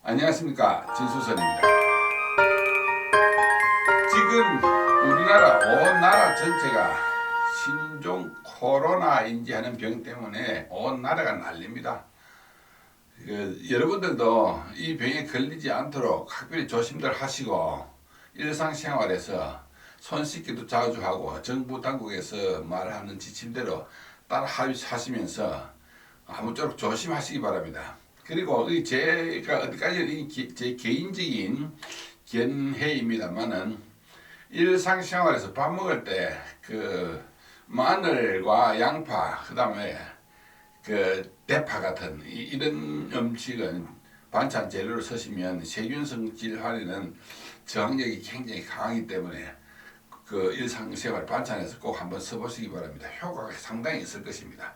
안녕하십니까, 진수선입니다. 지금 우리나라 온 나라 전체가 신종 코로나인지 하는 병 때문에 온 나라가 난립니다. 여러분들도 이 병에 걸리지 않도록 각별히 조심들 하시고 일상생활에서 손 씻기도 자주 하고 정부 당국에서 말하는 지침대로 따라 하시면서 아무쪼록 조심하시기 바랍니다. 그리고 제가 어디까지 제 개인적인 견해입니다만은 일상생활에서 밥 먹을 때 그 마늘과 양파 그다음에 그 대파 같은 이런 음식은 반찬 재료로 쓰시면 세균성 질환에는 저항력이 굉장히 강하기 때문에 그 일상생활 반찬에서 꼭 한번 써보시기 바랍니다. 효과가 상당히 있을 것입니다.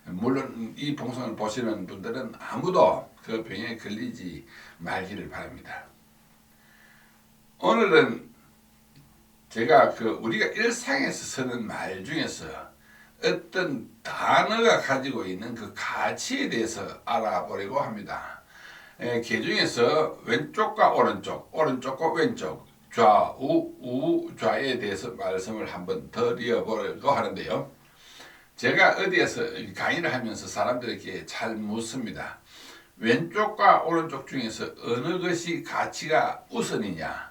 물론 이 방송을 보시는 분들은 아무도 그 병에 걸리지 말기를 바랍니다. 오늘은 제가 우리가 일상에서 쓰는 말 중에서 어떤 단어가 가지고 있는 그 가치에 대해서 알아보려고 합니다. 그 중에서 왼쪽과 오른쪽, 오른쪽과 왼쪽, 좌우, 우좌에 대해서 말씀을 한번 드려보려고 하는데요. 제가 어디에서 강의를 하면서 사람들에게 잘 묻습니다. 왼쪽과 오른쪽 중에서 어느 것이 가치가 우선이냐,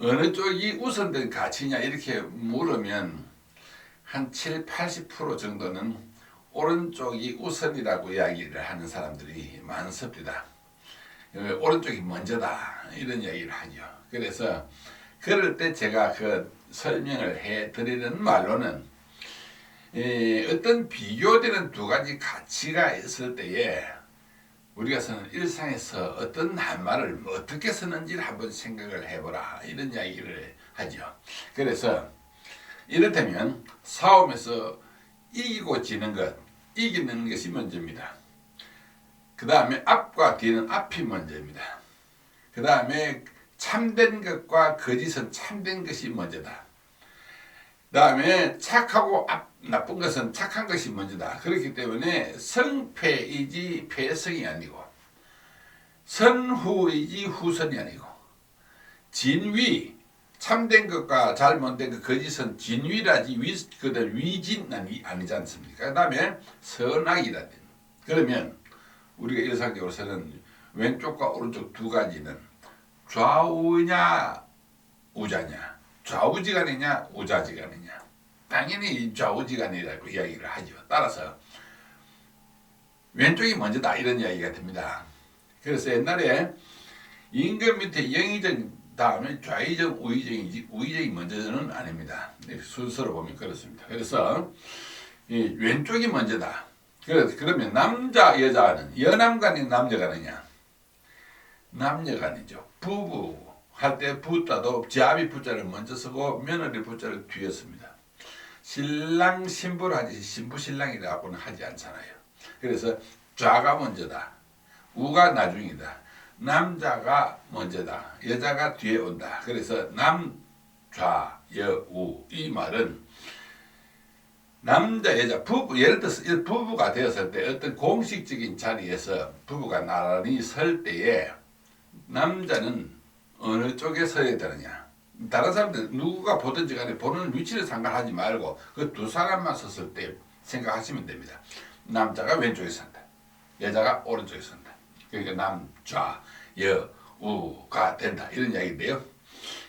어느 쪽이 우선된 가치냐 이렇게 물으면 한 7, 80% 정도는 오른쪽이 우선이라고 이야기를 하는 사람들이 많습니다. 오른쪽이 먼저다 이런 이야기를 하죠. 그래서 그럴 때 제가 설명을 해 드리는 말로는 어떤 비교되는 두 가지 가치가 있을 때에 우리가 쓰는 일상에서 어떤 한 말을 어떻게 쓰는지를 한번 생각을 해보라 이런 이야기를 하죠. 그래서 이를테면 싸움에서 이기고 지는 것, 이기는 것이 먼저입니다. 그 다음에 앞과 뒤는 앞이 먼저입니다. 그 다음에 참된 것과 거짓은 참된 것이 먼저다. 그 다음에 착하고 나쁜 것은 착한 것이 먼저다. 그렇기 때문에 성패이지 패성이 아니고 선후이지 후선이 아니고 진위, 참된 것과 잘못된 것, 거짓은 진위라지 위진 아니지 않습니까? 그 다음에 선악이다. 그러면 우리가 일상적으로 쓰는 왼쪽과 오른쪽 두 가지는 좌우냐 우자냐, 좌우지간이냐 우자지간이냐. 당연히 좌우지간이라고 이야기를 하죠. 따라서 왼쪽이 먼저다 이런 이야기가 됩니다. 그래서 옛날에 임금 밑에 영의정 다음에 좌의정 우의정이지 우의정이 먼저는 아닙니다. 순서로 보면 그렇습니다. 그래서 왼쪽이 먼저다. 그러면 남자 여자는 여남간이 남녀간이냐? 남녀간이죠. 부부 할 때 부자도 자비 부자를 먼저 쓰고 며느리 부자를 뒤에 씁니다. 신랑 신부를 하지 신부 신랑이라고는 하지 않잖아요. 그래서 좌가 먼저다. 우가 나중이다. 남자가 먼저다. 여자가 뒤에 온다. 그래서 남, 좌, 여, 우 이 말은 남자, 여자, 부부, 예를 들어서 부부가 되었을 때 어떤 공식적인 자리에서 부부가 나란히 설 때에 남자는 어느 쪽에 서야 되느냐. 다른 사람들 누구가 보든지 간에 보는 위치를 상관하지 말고 그 두 사람만 섰을 때 생각하시면 됩니다. 남자가 왼쪽에 선다. 여자가 오른쪽에 선다. 그러니까 남, 좌, 여, 우가 된다. 이런 이야기인데요.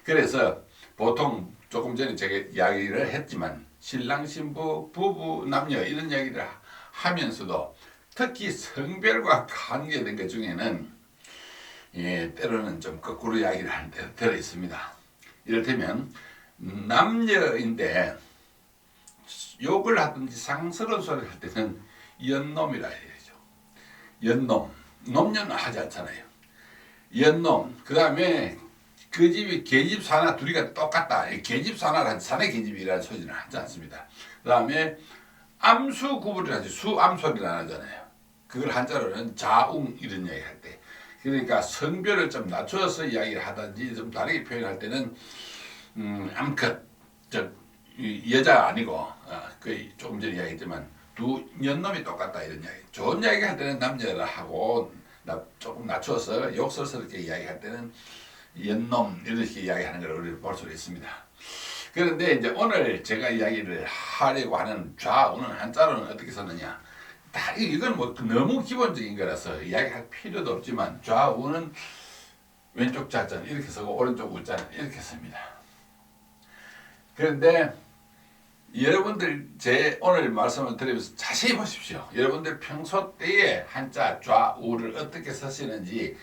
그래서 보통 조금 전에 제가 이야기를 했지만 신랑, 신부, 부부, 남녀 이런 이야기를 하면서도 특히 성별과 관계된 것 중에는 때로는 좀 거꾸로 이야기를 하는 데 들어 있습니다. 이를테면 남녀인데 욕을 하든지 상스러운 소리를 할 때는 연놈이라 해야죠. 연놈, 놈녀는 하지 않잖아요. 연놈, 그 다음에 그 집이 계집 사나 둘이가 똑같다. 계집 사나란 사내 계집이라는 소리는 하지 않습니다. 그 다음에 암수 구분을 하지 수암 소리를 안 하잖아요. 그걸 한자로는 자웅 이런 이야기 할 때. 그러니까 성별을 좀 낮춰서 이야기를 하든지 좀 다르게 표현할 때는 암컷, 여자 아니고 조금 전에 이야기했지만 두 연놈이 똑같다 이런 이야기. 좋은 이야기 할 때는 남자라 하고 조금 낮춰서 욕설스럽게 이야기할 때는 연놈 이렇게 이야기하는 걸 우리 볼 수가 있습니다. 그런데 이제 오늘 제가 이야기를 하려고 하는 좌우는 한자로는 어떻게 썼느냐, 이건 뭐 너무 기본적인 거라서 이야기할 필요도 없지만 좌우는 왼쪽 자자는 이렇게 쓰고 오른쪽 우자는 이렇게 씁니다. 그런데 여러분들 제 오늘 말씀을 드리면서 자세히 보십시오. 여러분들 평소 때에 한자 좌우를 어떻게 쓰시는지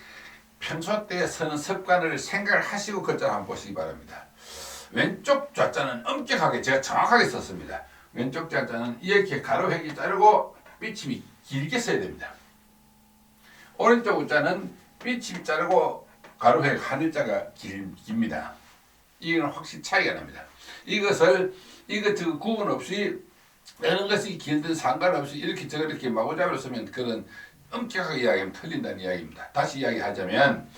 평소 때에 쓰는 습관을 생각을 하시고 글자를 한번 보시기 바랍니다. 왼쪽 좌자는 엄격하게 제가 정확하게 썼습니다. 왼쪽 좌자는 이렇게 가로획이 자르고 삐침이 길게 써야 됩니다. 오른쪽 우자는 삐침이 자르고 가로획 하늘자가 깁니다. 이건 확실히 차이가 납니다. 이것을 구분 없이 어느 것이 길든 상관없이 이렇게 저렇게 마구잡이로 쓰면 그런 엄격하게 이야기하면 틀린다는 이야기입니다. 다시 이야기하자면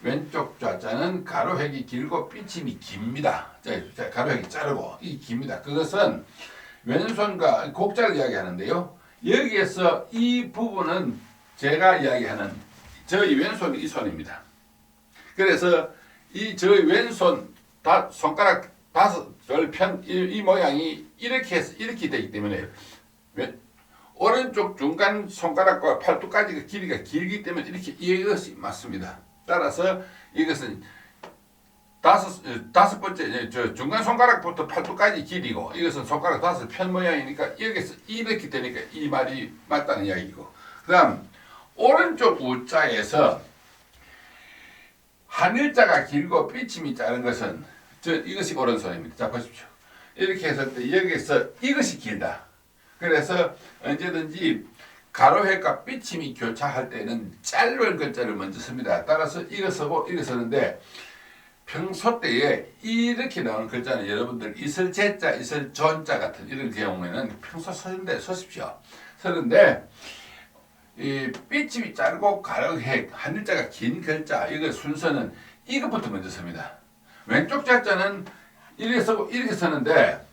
왼쪽 좌자는 가로획이 길고 삐침이 깁니다. 자, 가로획이 자르고 이 깁니다. 그것은 왼손과 곡자를 이야기하는데요. 여기에서 이 부분은 제가 이야기하는 저희 왼손이 이 손입니다. 그래서 이 저희 왼손 손가락 다섯을 이 모양이 이렇게 되기 때문에 오른쪽 중간 손가락과 팔뚝까지 길이가 길기 때문에 이것이 맞습니다. 따라서 이것은 다섯 번째 중간 손가락부터 팔뚝까지 길이고 이것은 손가락 다섯 편 모양이니까 여기서 이렇게 되니까 이 말이 맞다는 이야기고, 그다음 오른쪽 우자에서 하늘자가 길고 삐침이 작은 것은 이것이 오른손입니다. 자 보십시오. 이렇게 했을 때 여기서 이것이 길다. 그래서 언제든지 가로획과 삐침이 교차할 때는 짧은 글자를 먼저 씁니다. 따라서 이거 쓰고 이거 쓰는데 평소 때에 이렇게 나오는 글자는 여러분들 이슬제자, 이슬존자 같은 이런 경우에는 평소 쓰는데 쓰십시오. 쓰는데 이 삐침이 짧고 가로획 하늘자가 긴 글자 이거 순서는 이것부터 먼저 씁니다. 왼쪽 자자는 이렇게 쓰고 이렇게 쓰는데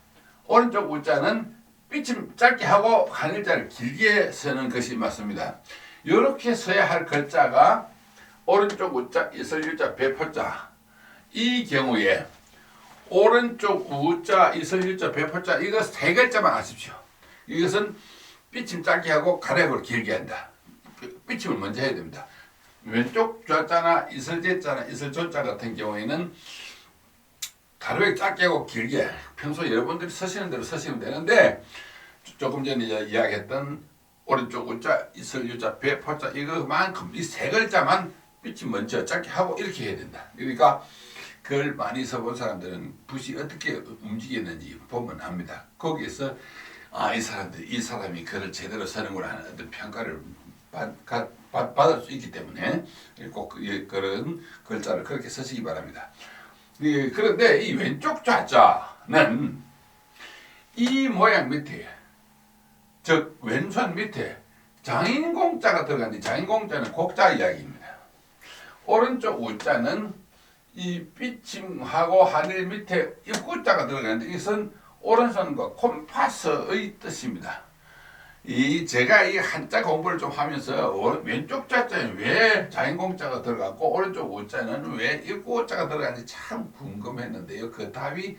오른쪽 우자는 삐침 짧게 하고 하늘자를 길게 쓰는 것이 맞습니다. 이렇게 써야 할 글자가 오른쪽 우자, 이슬유자, 배포자. 이 경우에 오른쪽 우자, 이슬유자, 배포자 이거 세 글자만 아십시오. 이것은 삐침 짧게 하고 가로획을 길게 한다. 삐침을 먼저 해야 됩니다. 왼쪽 좌자나 이슬제자나 이슬존자 같은 경우에는 가로획 짧게 하고 길게 평소 여러분들이 쓰시는 대로 쓰시면 되는데 조금 전에 이야기했던 오른쪽 우자, 이슬유자, 배포자 이거만큼 이 세 글자만 삐침 먼저 짧게 하고 이렇게 해야 된다. 그러니까 글 많이 써본 사람들은 붓이 어떻게 움직이는지 보면 압니다. 거기에서 이 사람이 글을 제대로 쓰는구나 하는 어떤 평가를 받을 수 있기 때문에 꼭 그런 글자를 그렇게 쓰시기 바랍니다. 그런데 이 왼쪽 좌자는 이 모양 밑에 즉 왼손 밑에 장인공자가 들어가는데 장인공자는 곡자 이야기입니다. 오른쪽 우자는 이 삐침하고 하늘 밑에 입구자가 들어가는데 이것은 오른손과 콤파스의 뜻입니다. 제가 이 한자 공부를 좀 하면서 왼쪽 자자는 왜 자인공자가 들어갔고 오른쪽 우자는 왜 입구자가 들어갔는지 참 궁금했는데요. 그 답이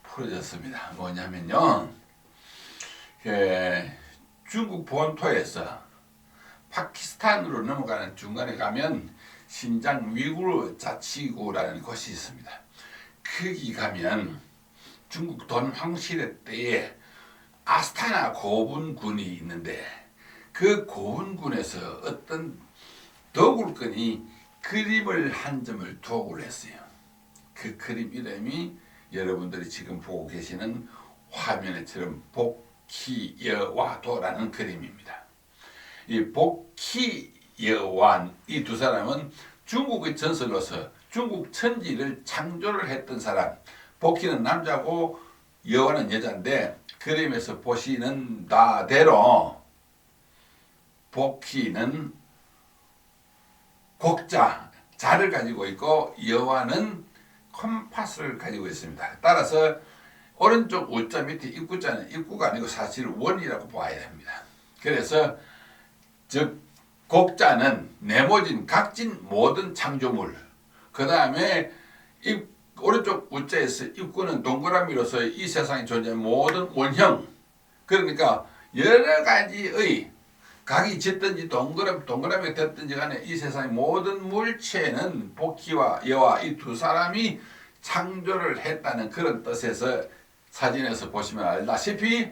풀어졌습니다. 뭐냐면요, 중국 본토에서 파키스탄으로 넘어가는 중간에 가면 신장 위구르 자치구라는 곳이 있습니다. 거기 가면 중국 돈황시대 때에 아스타나 고분군이 있는데 그 고분군에서 어떤 도굴꾼이 그림을 한 점을 도굴 했어요. 그 그림 이름이 여러분들이 지금 보고 계시는 화면에처럼 복희여와도라는 그림입니다. 이 복희여완 이 두 사람은 중국의 전설로서 중국 천지를 창조를 했던 사람. 복희는 남자고 여완은 여자인데 그림에서 보시는 바대로 복희는 곡자, 자를 가지고 있고 여완은 컴파스를 가지고 있습니다. 따라서 오른쪽 우자 밑에 입구자는 입구가 아니고 사실 원이라고 봐야 합니다. 그래서 즉 곡자는 네모진 각진 모든 창조물. 그 다음에 오른쪽 우자에서 입구는 동그라미로서 이 세상에 존재하는 모든 원형. 그러니까 여러 가지의 각이 짓든지 동그라미가 됐든지 간에 이 세상의 모든 물체는 복희와 여와 이 두 사람이 창조를 했다는 그런 뜻에서 사진에서 보시면 알다시피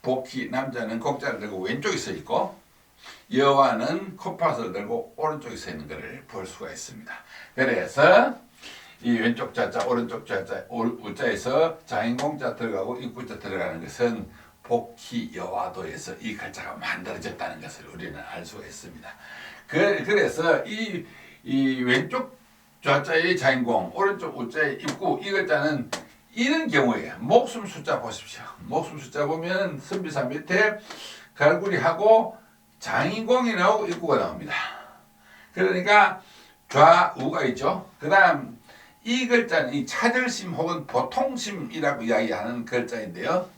복희 남자는 곡자를 들고 왼쪽에 서 있고 여와는 콧팥을 들고 오른쪽에 서 있는 것을 볼 수가 있습니다. 그래서 이 왼쪽 자자 오른쪽 자자 우자에서 자인공자 들어가고 입구자 들어가는 것은 복희 여와도에서 이 글자가 만들어졌다는 것을 우리는 알 수가 있습니다. 그래서 이 왼쪽 좌자의 자인공 오른쪽 우자의 입구 이 글자는 이런 경우에 목숨 숫자 보십시오. 목숨 숫자 보면 선비사 밑에 갈구리하고 장인공이 나오고 입구가 나옵니다. 그러니까 좌우가 있죠. 그 다음 이 글자는 이 차절심 혹은 보통심이라고 이야기하는 글자인데요.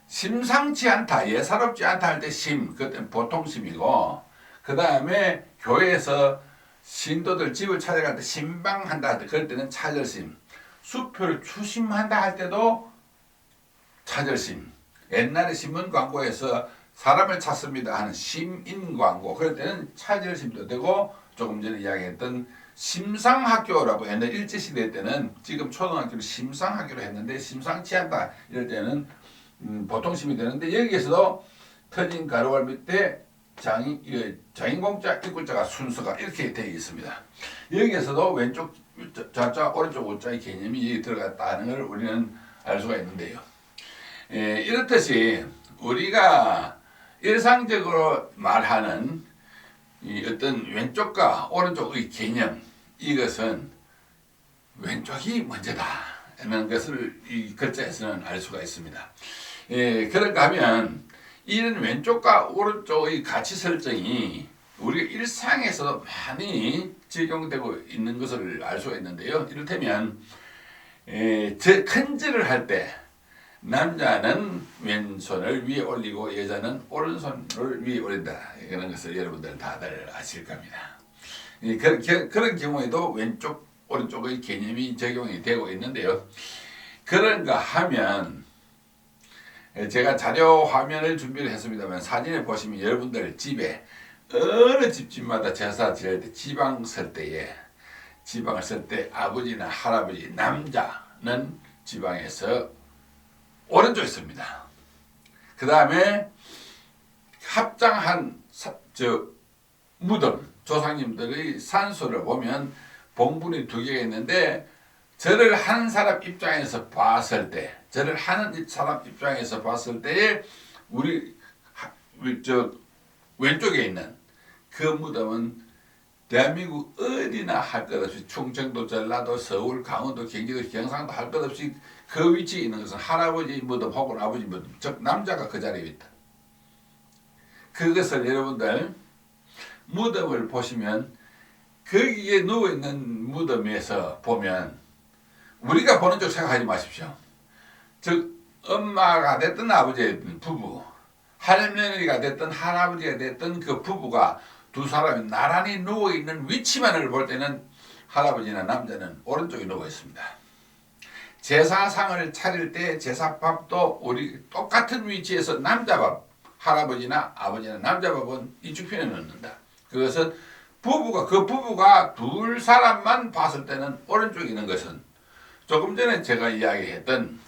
심상치 않다, 예사롭지 않다 할 때 심, 그때는 보통심이고, 그 다음에 교회에서 신도들 집을 찾아갈 때 신방한다 할 때 그럴 때는 차절심, 수표를 추심한다 할 때도 차절심. 옛날에 신문 광고에서 사람을 찾습니다 하는 심인 광고 그럴 때는 차절심도 되고, 조금 전에 이야기했던 심상학교라고 옛날 일제시대 때는 지금 초등학교를 심상학교로 했는데 심상치 않다 이럴 때는 보통심이 되는데, 여기에서도 터진 가로갈 밑에 장인공자 입구자가 순서가 이렇게 되어 있습니다. 여기에서도 왼쪽 좌자 오른쪽 우자의 개념이 여기 들어갔다는 걸 우리는 알 수가 있는데요. 이렇듯이 우리가 일상적으로 말하는 이 어떤 왼쪽과 오른쪽의 개념, 이것은 왼쪽이 먼저다 하는 것을 이 글자에서는 알 수가 있습니다. 그런가 하면 이런 왼쪽과 오른쪽의 가치 설정이 우리 일상에서도 많이 적용되고 있는 것을 알 수가 있는데요. 이를테면 큰 절을 할 때 남자는 왼손을 위에 올리고 여자는 오른손을 위에 올린다. 이런 것을 여러분들 다들 아실 겁니다. 그런 경우에도 왼쪽 오른쪽의 개념이 적용이 되고 있는데요. 그런가 하면 제가 자료 화면을 준비를 했습니다만 사진을 보시면 여러분들 집에 어느 집마다 제사 지낼 때 지방을 쓸 때 아버지나 할아버지 남자는 지방에서 오른쪽에 씁니다. 그 다음에 합장한 무덤 조상님들의 산소를 보면 봉분이 두 개가 있는데, 절을 하는 사람 입장에서 봤을 때 우리 왼쪽에 있는 그 무덤은 대한민국 어디나 할 것 없이 충청도, 전라도, 서울, 강원도, 경기도, 경상도 할 것 없이 그 위치에 있는 것은 할아버지 무덤 혹은 아버지 무덤, 즉 남자가 그 자리에 있다. 그것을 여러분들 무덤을 보시면 거기에 누워있는 무덤에서 보면 우리가 보는 쪽 생각하지 마십시오. 즉 엄마가 됐든 아버지가 됐든 부부, 할머니가 됐든 할아버지가 됐든 그 부부가 두 사람이 나란히 누워있는 위치만을 볼 때는 할아버지나 남자는 오른쪽에 누워있습니다. 제사상을 차릴 때 제사밥도 우리 똑같은 위치에서 남자밥, 할아버지나 아버지나 남자밥은 이쪽 편에 넣는다. 그것은 그 부부가 둘 사람만 봤을 때는 오른쪽에 있는 것은 조금 전에 제가 이야기했던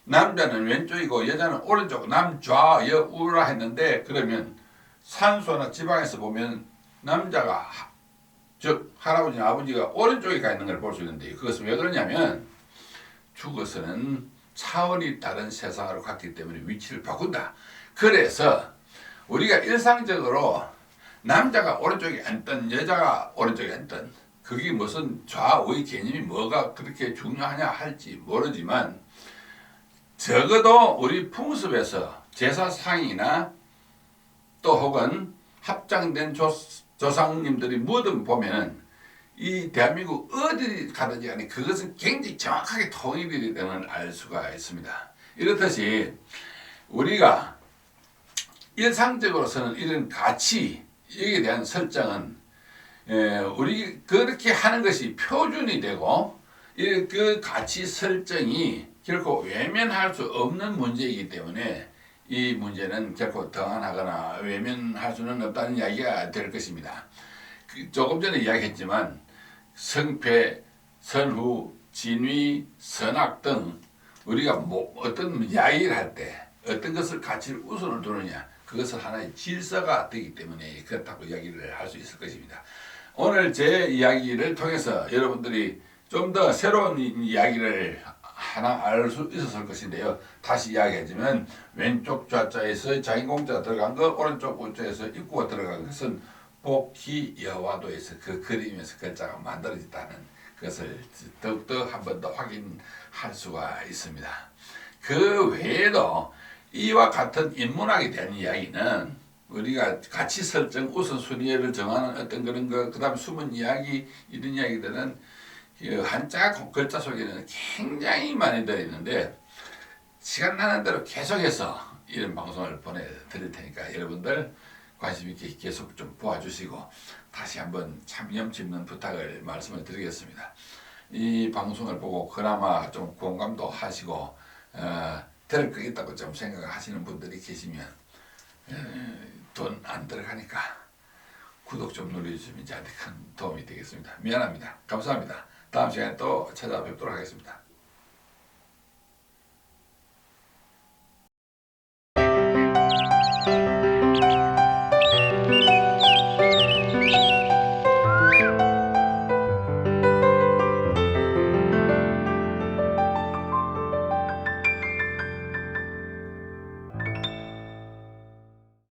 남자는 왼쪽이고 여자는 오른쪽, 남좌여우라 했는데, 그러면 산소나 지방에서 보면 남자가, 즉 할아버지나 아버지가 오른쪽에 가 있는 걸 볼 수 있는데, 그것은 왜 그러냐면 죽어서는 차원이 다른 세상으로 갔기 때문에 위치를 바꾼다. 그래서 우리가 일상적으로 남자가 오른쪽에 앉든 여자가 오른쪽에 앉든 그게 무슨 좌우의 개념이 뭐가 그렇게 중요하냐 할지 모르지만, 적어도 우리 풍습에서 제사상이나 또 혹은 합장된 조상님들이 무덤 보면은 이 대한민국 어디 가든지 간에 그것은 굉장히 정확하게 통일이 되는 알 수가 있습니다. 이렇듯이 우리가 일상적으로서는 이런 가치 여기에 대한 설정은 우리 그렇게 하는 것이 표준이 되고 그 가치 설정이 결코 외면할 수 없는 문제이기 때문에 이 문제는 결코 등한하거나 외면할 수는 없다는 이야기가 될 것입니다. 조금 전에 이야기했지만 성패, 선후, 진위, 선악 등 우리가 어떤 이야기를 할 때 어떤 것을 가치를 우선을 두느냐 그것은 하나의 질서가 되기 때문에 그렇다고 이야기를 할 수 있을 것입니다. 오늘 제 이야기를 통해서 여러분들이 좀 더 새로운 이야기를 하나 알 수 있었을 것인데요. 다시 이야기하자면 왼쪽 좌자에서 자인공자 들어간 거, 오른쪽 우자에서 입구가 들어간 것은 복희 여화도에서 그 그림에서 글자가 만들어졌다는 것을 더욱더 한 번 더 확인할 수가 있습니다. 그 외에도 이와 같은 인문학에 대한 이야기는 우리가 가치 설정 우선순위를 정하는 어떤 그런 거, 그 다음에 숨은 이야기, 이런 이야기들은 그 한자 글자 속에는 굉장히 많이 들어있는데 시간 나는 대로 계속해서 이런 방송을 보내드릴 테니까 여러분들 관심 있게 계속 좀 보아주시고 다시 한번 참념 짓는 부탁을 말씀을 드리겠습니다. 이 방송을 보고 그나마 좀 공감도 하시고 들을 거 있다고 좀 생각하시는 분들이 계시면 돈 안 들어가니까 구독 좀 눌러주시면 저한테 큰 도움이 되겠습니다. 미안합니다. 감사합니다. 다음 시간에 또 찾아뵙도록 하겠습니다.